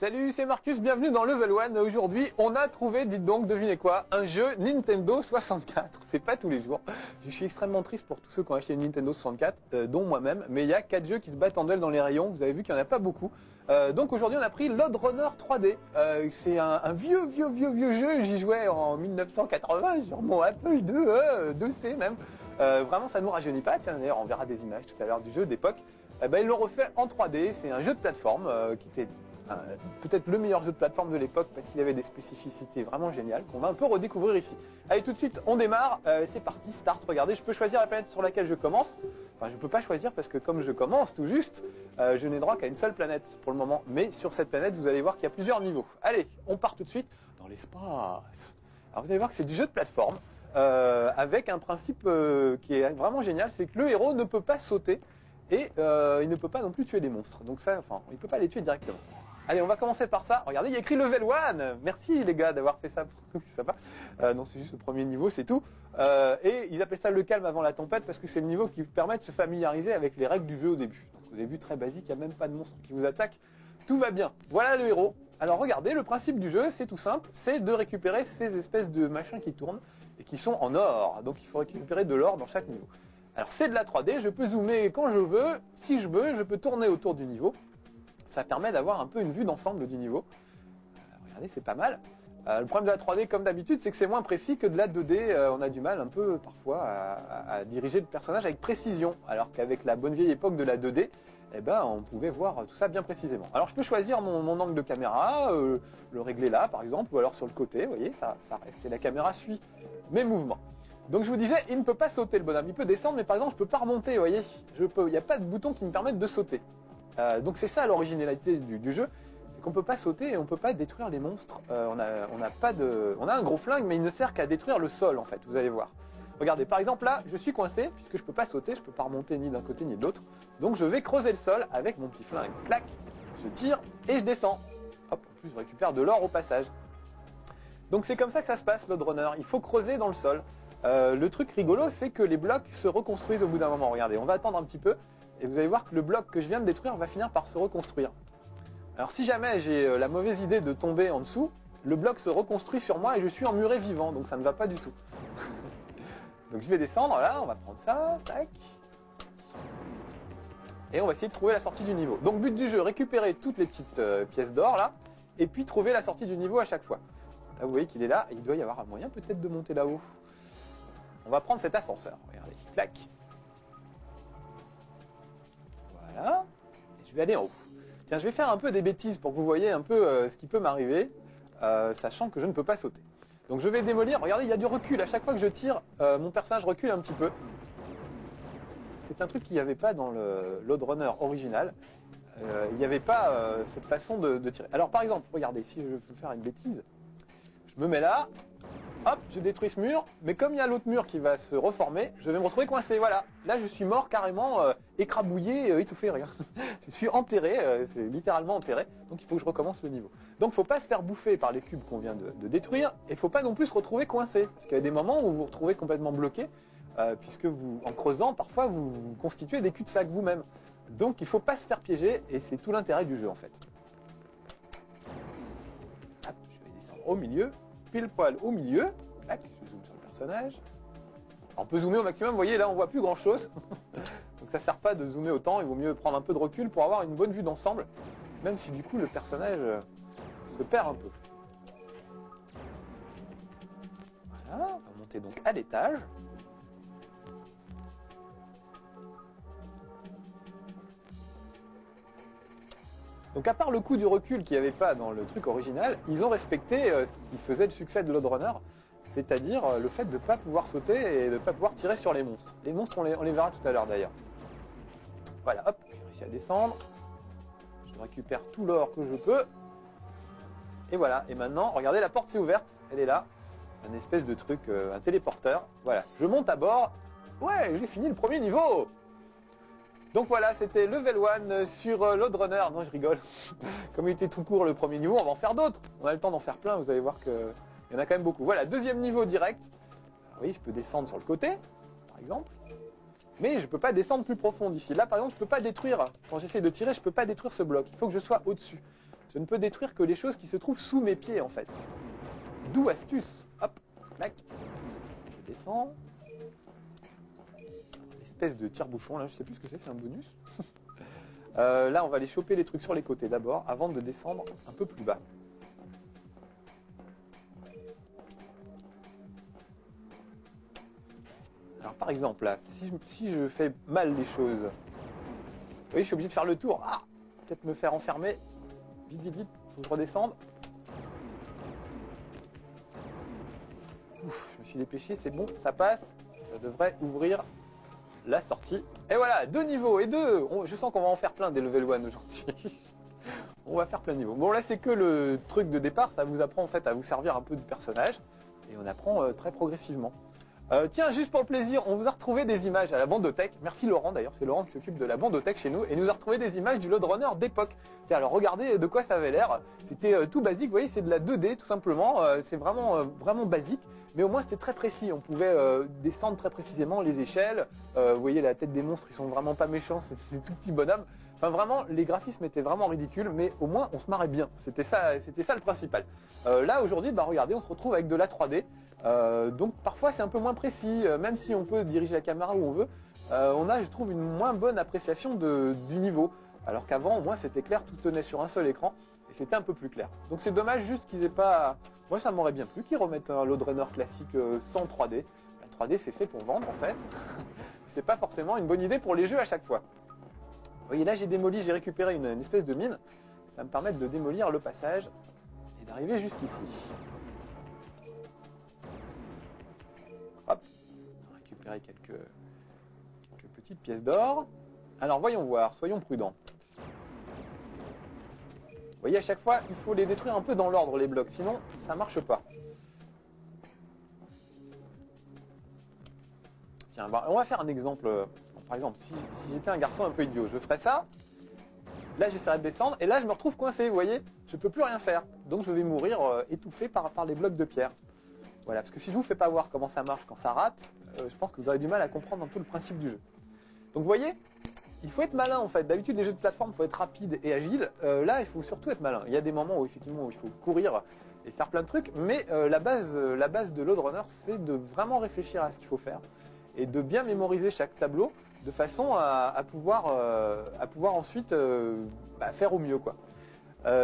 Salut, c'est Marcus, bienvenue dans Level 1. Aujourd'hui, on a trouvé, dites donc, devinez quoi, un jeu Nintendo 64. C'est pas tous les jours. Je suis extrêmement triste pour tous ceux qui ont acheté une Nintendo 64, dont moi-même. Mais il y a 4 jeux qui se battent en duel dans les rayons. Vous avez vu qu'il n'y en a pas beaucoup. Donc aujourd'hui, on a pris Lode Runner 3D. C'est un vieux jeu. J'y jouais en 1980 sur mon Apple II, 2C même. Vraiment, ça ne nous rajeunit pas. Tiens, d'ailleurs, on verra des images tout à l'heure du jeu d'époque. Ils l'ont refait en 3D. C'est un jeu de plateforme qui était peut-être le meilleur jeu de plateforme de l'époque parce qu'il avait des spécificités vraiment géniales qu'on va un peu redécouvrir ici. Allez, tout de suite, on démarre. C'est parti, start. Regardez, je peux choisir la planète sur laquelle je commence. Enfin, je peux pas choisir parce que comme je commence tout juste, je n'ai droit qu'à une seule planète pour le moment. Mais sur cette planète, vous allez voir qu'il y a plusieurs niveaux. Allez, on part tout de suite dans l'espace. Alors vous allez voir que c'est du jeu de plateforme avec un principe qui est vraiment génial, c'est que le héros ne peut pas sauter et il ne peut pas non plus tuer des monstres. Donc ça, enfin, il peut pas les tuer directement. Allez, on va commencer par ça. Regardez, il y a écrit Level 1. Merci les gars d'avoir fait ça. C'est sympa. Non, c'est juste le premier niveau, c'est tout. Et ils appellent ça le calme avant la tempête parce que c'est le niveau qui vous permet de se familiariser avec les règles du jeu au début. Donc au début, très basique, il n'y a même pas de monstre qui vous attaque. Tout va bien. Voilà le héros. Alors regardez, le principe du jeu, c'est tout simple. C'est de récupérer ces espèces de machins qui tournent et qui sont en or. Donc il faut récupérer de l'or dans chaque niveau. Alors c'est de la 3D, je peux zoomer quand je veux. Si je veux, je peux tourner autour du niveau. Ça permet d'avoir un peu une vue d'ensemble du niveau. Regardez, c'est pas mal. Le problème de la 3D, comme d'habitude, c'est que c'est moins précis que de la 2D. On a du mal un peu, parfois, à diriger le personnage avec précision. Alors qu'avec la bonne vieille époque de la 2D, eh ben, on pouvait voir tout ça bien précisément. Alors, je peux choisir mon angle de caméra, le régler là, par exemple, ou alors sur le côté. Vous voyez, ça reste. Et la caméra suit mes mouvements. Donc, je vous disais, il ne peut pas sauter, le bonhomme. Il peut descendre, mais par exemple, je peux pas remonter, vous voyez. Il n'y a pas de bouton qui me permette de sauter. Donc c'est ça l'originalité du jeu, c'est qu'on peut pas sauter et on peut pas détruire les monstres. On a un gros flingue, mais il ne sert qu'à détruire le sol en fait. Vous allez voir. Regardez, par exemple là, je suis coincé puisque je peux pas sauter, je peux pas remonter ni d'un côté ni de l'autre. Donc je vais creuser le sol avec mon petit flingue. Clac, je tire et je descends. Hop, en plus je récupère de l'or au passage. Donc c'est comme ça que ça se passe, Lode Runner. Il faut creuser dans le sol. Le truc rigolo, c'est que les blocs se reconstruisent au bout d'un moment. Regardez, on va attendre un petit peu. Et vous allez voir que le bloc que je viens de détruire va finir par se reconstruire. Alors si jamais j'ai la mauvaise idée de tomber en dessous, le bloc se reconstruit sur moi et je suis emmuré vivant, donc ça ne va pas du tout. Donc je vais descendre, là, on va prendre ça, tac. Et on va essayer de trouver la sortie du niveau. Donc but du jeu, récupérer toutes les petites pièces d'or là, et puis trouver la sortie du niveau à chaque fois. Là vous voyez qu'il est là, et il doit y avoir un moyen peut-être de monter là-haut. On va prendre cet ascenseur, regardez, clac. Voilà, et je vais aller en haut. Tiens, je vais faire un peu des bêtises pour que vous voyez un peu ce qui peut m'arriver, sachant que je ne peux pas sauter. Donc je vais démolir, regardez, il y a du recul. À chaque fois que je tire, mon personnage recule un petit peu. C'est un truc qu'il n'y avait pas dans le Lode Runner original. Il n'y avait pas cette façon de tirer. Alors par exemple, regardez, si je veux faire une bêtise, je me mets là, Hop, je détruis ce mur, mais comme il y a l'autre mur qui va se reformer, je vais me retrouver coincé, voilà. Là, je suis mort carrément, écrabouillé, étouffé, regarde. Je suis enterré, c'est littéralement enterré, donc il faut que je recommence le niveau. Donc, faut pas se faire bouffer par les cubes qu'on vient de détruire, et faut pas non plus se retrouver coincé, parce qu'il y a des moments où vous vous retrouvez complètement bloqué, puisque vous, en creusant, parfois, vous constituez des cul-de-sac vous-même. Donc, il faut pas se faire piéger, et c'est tout l'intérêt du jeu, en fait. Hop, je vais descendre au milieu. Pile poil au milieu. Tac, je zoome sur le personnage. Alors, on peut zoomer au maximum, vous voyez là on voit plus grand chose. Donc ça sert pas de zoomer autant, il vaut mieux prendre un peu de recul pour avoir une bonne vue d'ensemble, même si du coup le personnage se perd un peu. Voilà, on va monter donc à l'étage. Donc à part le coup du recul qu'il n'y avait pas dans le truc original, ils ont respecté ce qui faisait le succès de Loadrunner, c'est-à-dire le fait de ne pas pouvoir sauter et de ne pas pouvoir tirer sur les monstres. Les monstres, on les verra tout à l'heure d'ailleurs. Voilà, hop, j'ai réussi à descendre. Je récupère tout l'or que je peux. Et voilà, et maintenant, regardez, la porte s'est ouverte, elle est là. C'est un espèce de truc, un téléporteur. Voilà, je monte à bord. Ouais, j'ai fini le premier niveau. Donc voilà, c'était Level 1 sur Loadrunner. Non, je rigole. Comme il était tout court le premier niveau, on va en faire d'autres. On a le temps d'en faire plein, vous allez voir qu'il y en a quand même beaucoup. Voilà, deuxième niveau direct. Alors oui, je peux descendre sur le côté, par exemple. Mais je ne peux pas descendre plus profond d'ici. Là, par exemple, je ne peux pas détruire. Quand j'essaie de tirer, je ne peux pas détruire ce bloc. Il faut que je sois au-dessus. Je ne peux détruire que les choses qui se trouvent sous mes pieds, en fait. D'où astuce. Hop, clac. Je descends. Espèce de tire-bouchon, là, je sais plus ce que c'est un bonus. Là, on va aller choper les trucs sur les côtés d'abord, avant de descendre un peu plus bas. Alors, par exemple, là, si je fais mal les choses, vous voyez, je suis obligé de faire le tour. Ah, peut-être me faire enfermer. Vite, vite, vite, faut que je redescende. Ouf, je me suis dépêché, c'est bon, ça passe. Ça devrait ouvrir la sortie. Et voilà, 2 niveaux et 2. Je sens qu'on va en faire plein des level 1 aujourd'hui. On va faire plein de niveaux. Bon, là, c'est que le truc de départ. Ça vous apprend en fait à vous servir un peu du personnage. Et on apprend très progressivement. Tiens, juste pour le plaisir, on vous a retrouvé des images à la bandothèque. Merci Laurent d'ailleurs, c'est Laurent qui s'occupe de la bandothèque chez nous. Et nous a retrouvé des images du Loadrunner d'époque. Tiens, alors regardez de quoi ça avait l'air. C'était tout basique, vous voyez, c'est de la 2D tout simplement. C'est vraiment, vraiment basique. Mais au moins c'était très précis, on pouvait descendre très précisément les échelles. Vous voyez la tête des monstres, ils sont vraiment pas méchants, c'est des tout petits bonhommes. Enfin vraiment, les graphismes étaient vraiment ridicules, mais au moins on se marrait bien. C'était ça le principal. Là aujourd'hui, bah regardez, on se retrouve avec de la 3D. Donc parfois c'est un peu moins précis, même si on peut diriger la caméra où on veut. On a, je trouve, une moins bonne appréciation du niveau. Alors qu'avant, au moins c'était clair, tout tenait sur un seul écran et c'était un peu plus clair. Donc c'est dommage juste qu'ils aient pas. Moi ça m'aurait bien plu qu'ils remettent un Loadrunner classique sans 3D. La 3D c'est fait pour vendre en fait. C'est pas forcément une bonne idée pour les jeux à chaque fois. Vous voyez là j'ai récupéré une espèce de mine. Ça me permet de démolir le passage et d'arriver jusqu'ici. Hop, on va récupérer quelques petites pièces d'or. Alors voyons voir, soyons prudents. Vous voyez, à chaque fois, il faut les détruire un peu dans l'ordre, les blocs, sinon ça marche pas. Tiens, on va faire un exemple. Par exemple, si j'étais un garçon un peu idiot, je ferais ça. Là, j'essaierai de descendre, et là, je me retrouve coincé, vous voyez. Je peux plus rien faire. Donc, je vais mourir étouffé par les blocs de pierre. Voilà, parce que si je vous fais pas voir comment ça marche quand ça rate, je pense que vous aurez du mal à comprendre un peu le principe du jeu. Donc, vous voyez, il faut être malin en fait. D'habitude, les jeux de plateforme, il faut être rapide et agile. Là, il faut surtout être malin. Il y a des moments où effectivement il faut courir et faire plein de trucs, mais la base de Loadrunner, c'est de vraiment réfléchir à ce qu'il faut faire et de bien mémoriser chaque tableau de façon à pouvoir ensuite faire au mieux, quoi.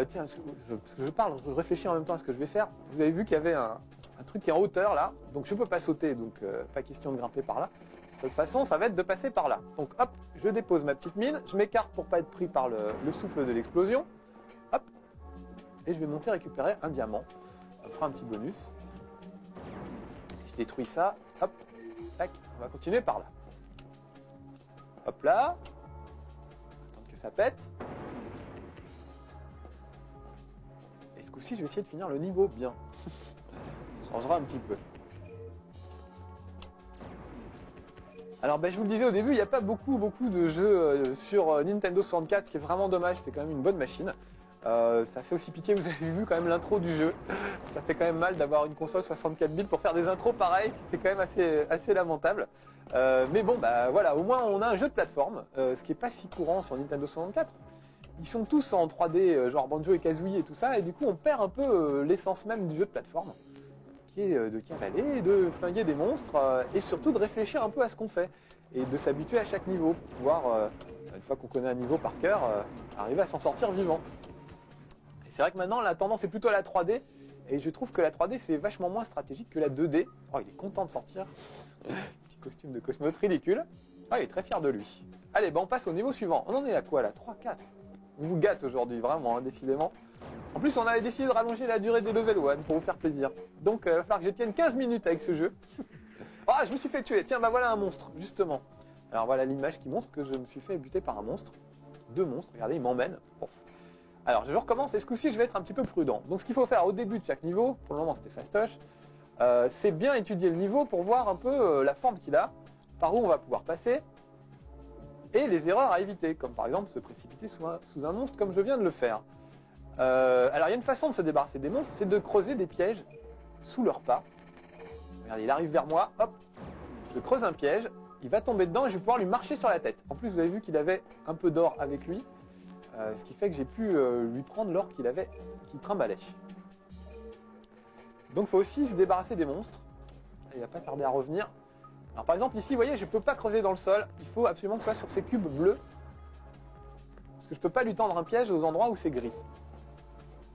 Tiens, parce que je parle, je réfléchis en même temps à ce que je vais faire. Vous avez vu qu'il y avait un truc qui est en hauteur là, donc je peux pas sauter, donc pas question de grimper par là. De toute façon, ça va être de passer par là. Donc hop, je dépose ma petite mine, je m'écarte pour pas être pris par le souffle de l'explosion. Hop, et je vais monter récupérer un diamant. Ça me fera un petit bonus. Je détruis ça, hop, tac, on va continuer par là. Hop là, attendre que ça pète. Et ce coup-ci, je vais essayer de finir le niveau bien. Ça changera un petit peu. Alors je vous le disais au début, il n'y a pas beaucoup de jeux sur Nintendo 64, ce qui est vraiment dommage, c'était quand même une bonne machine. Ça fait aussi pitié, vous avez vu quand même l'intro du jeu. Ça fait quand même mal d'avoir une console 64 bits pour faire des intros pareils, c'est quand même assez lamentable. Mais bon, voilà, au moins on a un jeu de plateforme, ce qui n'est pas si courant sur Nintendo 64. Ils sont tous en 3D, genre Banjo et Kazooie et tout ça, et du coup on perd un peu l'essence même du jeu de plateforme, qui est de cavaler, de flinguer des monstres, et surtout de réfléchir un peu à ce qu'on fait, et de s'habituer à chaque niveau, pour pouvoir, une fois qu'on connaît un niveau par cœur, arriver à s'en sortir vivant. Et c'est vrai que maintenant la tendance est plutôt à la 3D, et je trouve que la 3D c'est vachement moins stratégique que la 2D. Oh, il est content de sortir, petit costume de cosmonaute ridicule. Ah, il est très fier de lui. Allez, on passe au niveau suivant. On en est à quoi là? 3, 4. On vous gâte aujourd'hui, vraiment, hein, décidément. En plus, on avait décidé de rallonger la durée des level 1 pour vous faire plaisir. Donc, il va falloir que je tienne 15 minutes avec ce jeu. Ah, je me suis fait tuer. Tiens, voilà un monstre, justement. Alors, voilà l'image qui montre que je me suis fait buter par un monstre. 2 monstres, regardez, ils m'emmènent. Bon. Alors, je recommence et ce coup-ci, je vais être un petit peu prudent. Donc, ce qu'il faut faire au début de chaque niveau, pour le moment, c'était fastoche, c'est bien étudier le niveau pour voir un peu la forme qu'il a, par où on va pouvoir passer, et les erreurs à éviter, comme par exemple se précipiter sous un monstre comme je viens de le faire. Alors il y a une façon de se débarrasser des monstres, c'est de creuser des pièges sous leurs pas. Regardez, il arrive vers moi, hop, je creuse un piège, il va tomber dedans et je vais pouvoir lui marcher sur la tête. En plus vous avez vu qu'il avait un peu d'or avec lui, ce qui fait que j'ai pu lui prendre l'or qu'il trimballait. Donc il faut aussi se débarrasser des monstres, il va pas tarder à revenir. Alors par exemple ici, vous voyez, je ne peux pas creuser dans le sol, il faut absolument que ce soit sur ces cubes bleus, parce que je ne peux pas lui tendre un piège aux endroits où c'est gris.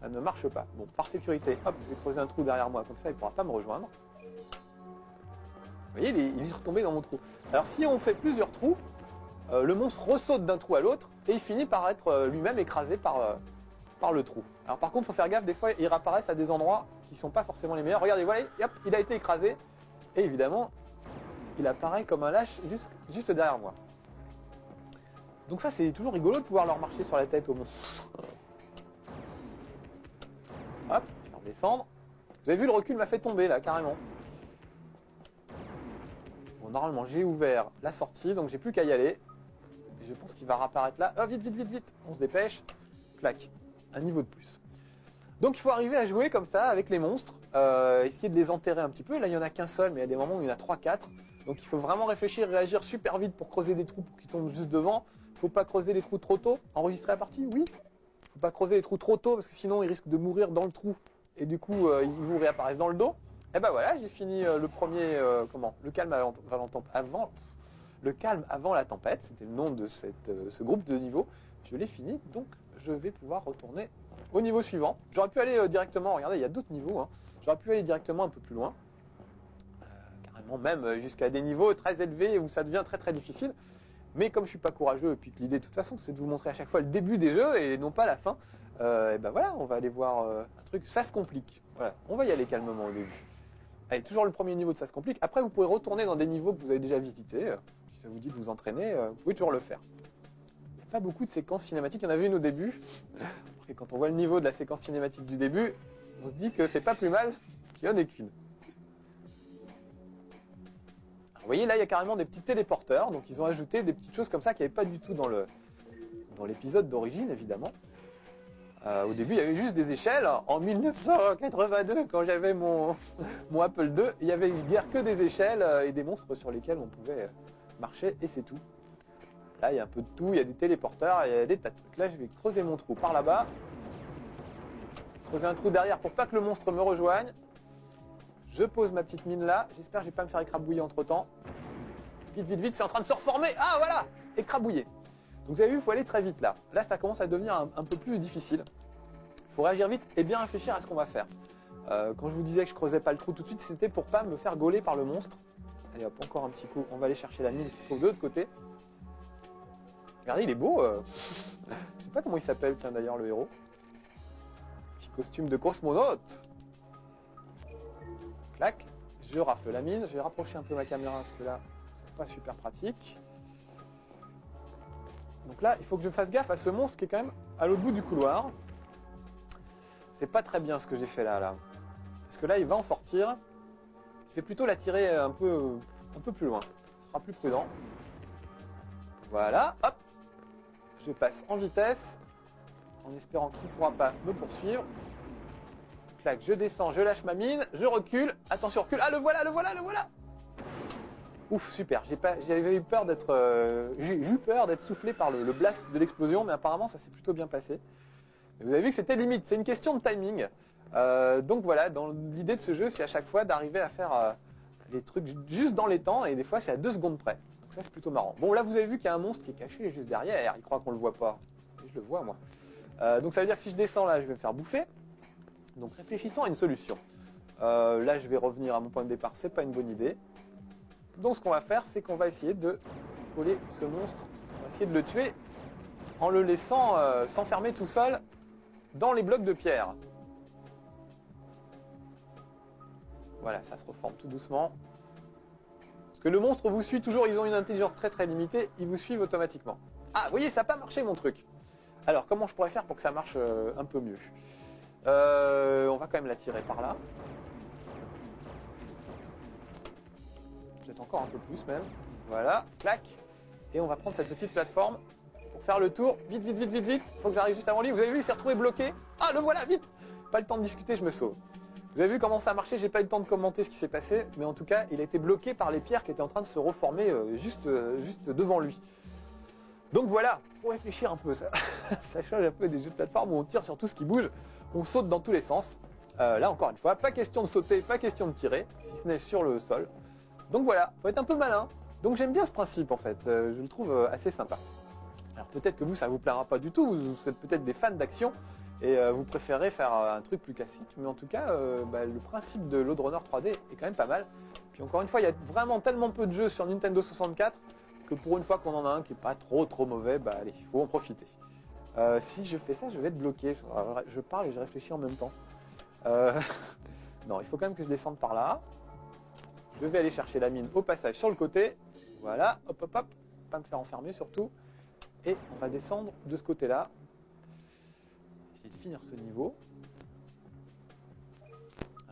Ça ne marche pas. Bon, par sécurité, hop, je vais creuser un trou derrière moi, comme ça il ne pourra pas me rejoindre. Vous voyez, il est retombé dans mon trou. Alors si on fait plusieurs trous, le monstre ressaute d'un trou à l'autre, et il finit par être lui-même écrasé par le trou. Alors par contre, il faut faire gaffe, des fois ils réapparaissent à des endroits qui ne sont pas forcément les meilleurs. Regardez, voilà, hop, il a été écrasé, et évidemment, il apparaît comme un lâche juste derrière moi. Donc ça, c'est toujours rigolo de pouvoir leur marcher sur la tête au monstre. Hop, je vais redescendre. Vous avez vu, le recul m'a fait tomber là, carrément. Bon, normalement, j'ai ouvert la sortie, donc j'ai plus qu'à y aller. Et je pense qu'il va réapparaître là. Oh, vite, vite, vite, vite. On se dépêche. Clac. Un niveau de plus. Donc il faut arriver à jouer comme ça avec les monstres. Essayer de les enterrer un petit peu. Là, il n'y en a qu'un seul, mais il y a des moments où il y en a 3-4. Donc il faut vraiment réfléchir et réagir super vite pour creuser des trous pour qu'ils tombent juste devant. Il ne faut pas creuser les trous trop tôt. Enregistrer la partie, oui. Il ne faut pas creuser les trous trop tôt parce que sinon ils risquent de mourir dans le trou. Et du coup, ils vous réapparaissent dans le dos. Et ben voilà, j'ai fini le premier, le calme avant la tempête. C'était le nom de ce groupe de niveaux. Je l'ai fini, donc je vais pouvoir retourner au niveau suivant. J'aurais pu aller directement, regardez, il y a d'autres niveaux. Hein. J'aurais pu aller directement un peu plus loin. Carrément même jusqu'à des niveaux très élevés où ça devient très très difficile. Mais comme je suis pas courageux, et puis que l'idée de toute façon c'est de vous montrer à chaque fois le début des jeux et non pas la fin, et ben voilà, on va aller voir un truc, ça se complique. Voilà, on va y aller calmement au début. Allez, toujours le premier niveau de ça se complique. Après vous pouvez retourner dans des niveaux que vous avez déjà visités. Si ça vous dit de vous entraîner, vous pouvez toujours le faire. Il n'y a pas beaucoup de séquences cinématiques, il y en avait une au début. Après quand on voit le niveau de la séquence cinématique du début, on se dit que c'est pas plus mal qu'il y en ait qu'une. Vous voyez, là, il y a carrément des petits téléporteurs. Donc, ils ont ajouté des petites choses comme ça qu'il n'y avait pas du tout dans l'épisode d'origine, évidemment. Au début, il y avait juste des échelles. En 1982, quand j'avais mon Apple II, il n'y avait guère que des échelles et des monstres sur lesquels on pouvait marcher, et c'est tout. Là, il y a un peu de tout. Il y a des téléporteurs, il y a des tas de trucs. Là, je vais creuser mon trou par là-bas. Creuser un trou derrière pour pas que le monstre me rejoigne. Je pose ma petite mine là, j'espère que je vais pas me faire écrabouiller entre temps. Vite, vite, vite, c'est en train de se reformer. Ah voilà, écrabouillé. Donc vous avez vu, il faut aller très vite là. Là, ça commence à devenir un peu plus difficile. Il faut réagir vite et bien réfléchir à ce qu'on va faire. Quand je vous disais que je creusais pas le trou tout de suite, c'était pour pas me faire gauler par le monstre. Allez hop, encore un petit coup, on va aller chercher la mine qui se trouve de l'autre côté. Regardez, il est beau. Je sais pas comment il s'appelle, tiens d'ailleurs, le héros. Petit costume de cosmonaute. Clac, je rafle la mine, je vais rapprocher un peu ma caméra parce que là, c'est pas super pratique. Donc là, il faut que je fasse gaffe à ce monstre qui est quand même à l'autre bout du couloir. C'est pas très bien ce que j'ai fait là. Parce que là, il va en sortir. Je vais plutôt l'attirer un peu plus loin. sera plus prudent. Voilà, hop. Je passe en vitesse, en espérant qu'il ne pourra pas me poursuivre. Clac, je descends, je lâche ma mine, je recule. Attention, recule. Ah, le voilà, le voilà, le voilà. Ouf, super. J'avais eu peur d'être, j'ai eu peur d'être soufflé par le blast de l'explosion, mais apparemment ça s'est plutôt bien passé. Et vous avez vu que c'était limite. C'est une question de timing. Donc voilà, dans l'idée de ce jeu, c'est à chaque fois d'arriver à faire les trucs juste dans les temps, et des fois c'est à 2 secondes près. Donc ça c'est plutôt marrant. Bon, là vous avez vu qu'il y a un monstre qui est caché juste derrière. Il croit qu'on le voit pas. Et je le vois moi. Donc ça veut dire que si je descends là, je vais me faire bouffer. Donc réfléchissons à une solution. Là je vais revenir à mon point de départ, c'est pas une bonne idée. Donc ce qu'on va faire, c'est qu'on va essayer de coller ce monstre. On va essayer de le tuer en le laissant s'enfermer tout seul dans les blocs de pierre. Voilà, ça se reforme tout doucement. Parce que le monstre vous suit toujours, ils ont une intelligence très très limitée, ils vous suivent automatiquement. Ah, vous voyez, ça n'a pas marché mon truc. Alors, comment je pourrais faire pour que ça marche un peu mieux? On va quand même la tirer par là. Peut-être encore un peu plus même. Voilà, clac. Et on va prendre cette petite plateforme pour faire le tour. Vite, vite, vite, vite, vite. Faut que j'arrive juste avant lui. Vous avez vu, il s'est retrouvé bloqué. Ah, le voilà, vite. Pas le temps de discuter, je me sauve. Vous avez vu comment ça a marché, j'ai pas eu le temps de commenter ce qui s'est passé, mais en tout cas, il a été bloqué par les pierres qui étaient en train de se reformer juste devant lui. Donc voilà, faut réfléchir un peu, ça change un peu des jeux de plateforme où on tire sur tout ce qui bouge, on saute dans tous les sens. Là, encore une fois, pas question de sauter, pas question de tirer, si ce n'est sur le sol. Donc voilà, faut être un peu malin. Donc j'aime bien ce principe en fait, je le trouve assez sympa. Alors peut-être que vous, ça vous plaira pas du tout, vous êtes peut-être des fans d'action, et vous préférez faire un truc plus classique, mais en tout cas, le principe de Loadrunner 3D est quand même pas mal. Puis encore une fois, il y a vraiment tellement peu de jeux sur Nintendo 64 que pour une fois qu'on en a un qui est pas trop mauvais, bah allez, il faut en profiter. Si je fais ça, je vais être bloqué. Je parle et je réfléchis en même temps. Non, il faut quand même que je descende par là. Je vais aller chercher la mine au passage sur le côté. Voilà, hop hop hop, pas me faire enfermer surtout. Et on va descendre de ce côté-là. Essayer de finir ce niveau.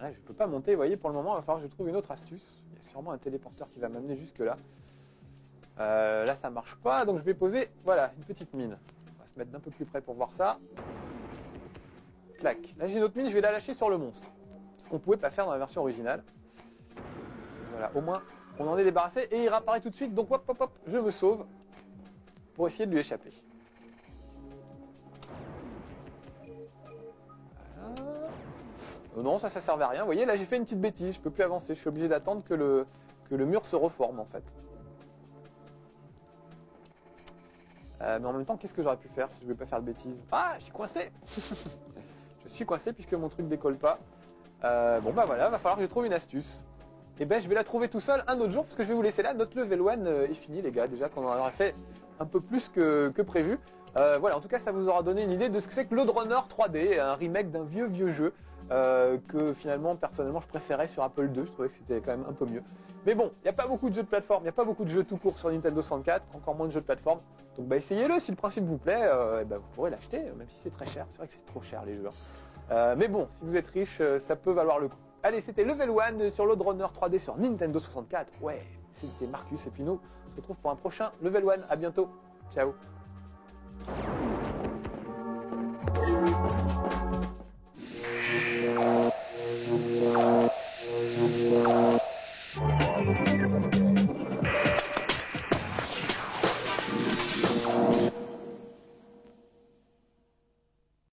Là, je ne peux pas monter, vous voyez, pour le moment, il va falloir que je trouve une autre astuce. Il y a sûrement un téléporteur qui va m'amener jusque là. Là, ça marche pas, donc je vais poser, voilà, une petite mine. On va se mettre d'un peu plus près pour voir ça. Clac. Là, j'ai une autre mine, je vais la lâcher sur le monstre. Ce qu'on ne pouvait pas faire dans la version originale. Voilà, au moins, on en est débarrassé et il réapparaît tout de suite. Donc, hop, hop, hop, je me sauve pour essayer de lui échapper. Non, ça servait à rien. Vous voyez, là j'ai fait une petite bêtise, je peux plus avancer. Je suis obligé d'attendre que le mur se reforme en fait. Mais en même temps, qu'est-ce que j'aurais pu faire si je ne voulais pas faire de bêtises? Ah, je suis coincé. Je suis coincé puisque mon truc décolle pas. Bon bah voilà, va falloir que je trouve une astuce. Et ben je vais la trouver tout seul un autre jour parce que je vais vous laisser là. Notre level 1 est fini les gars, déjà qu'on en aurait fait un peu plus que prévu. Voilà, en tout cas ça vous aura donné une idée de ce que c'est que Loadrunner 3D, un remake d'un vieux jeu. Que finalement personnellement je préférais sur Apple II, je trouvais que c'était quand même un peu mieux. Mais bon, il n'y a pas beaucoup de jeux de plateforme, il n'y a pas beaucoup de jeux tout court sur Nintendo 64, encore moins de jeux de plateforme. Donc bah essayez-le, si le principe vous plaît, vous pourrez l'acheter, même si c'est très cher. C'est vrai que c'est trop cher les jeux. Mais bon, si vous êtes riche, ça peut valoir le coup. Allez, c'était Level 1 sur Loadrunner 3D sur Nintendo 64. Ouais, c'était Marcus et puis nous, on se retrouve pour un prochain Level 1. À bientôt. Ciao.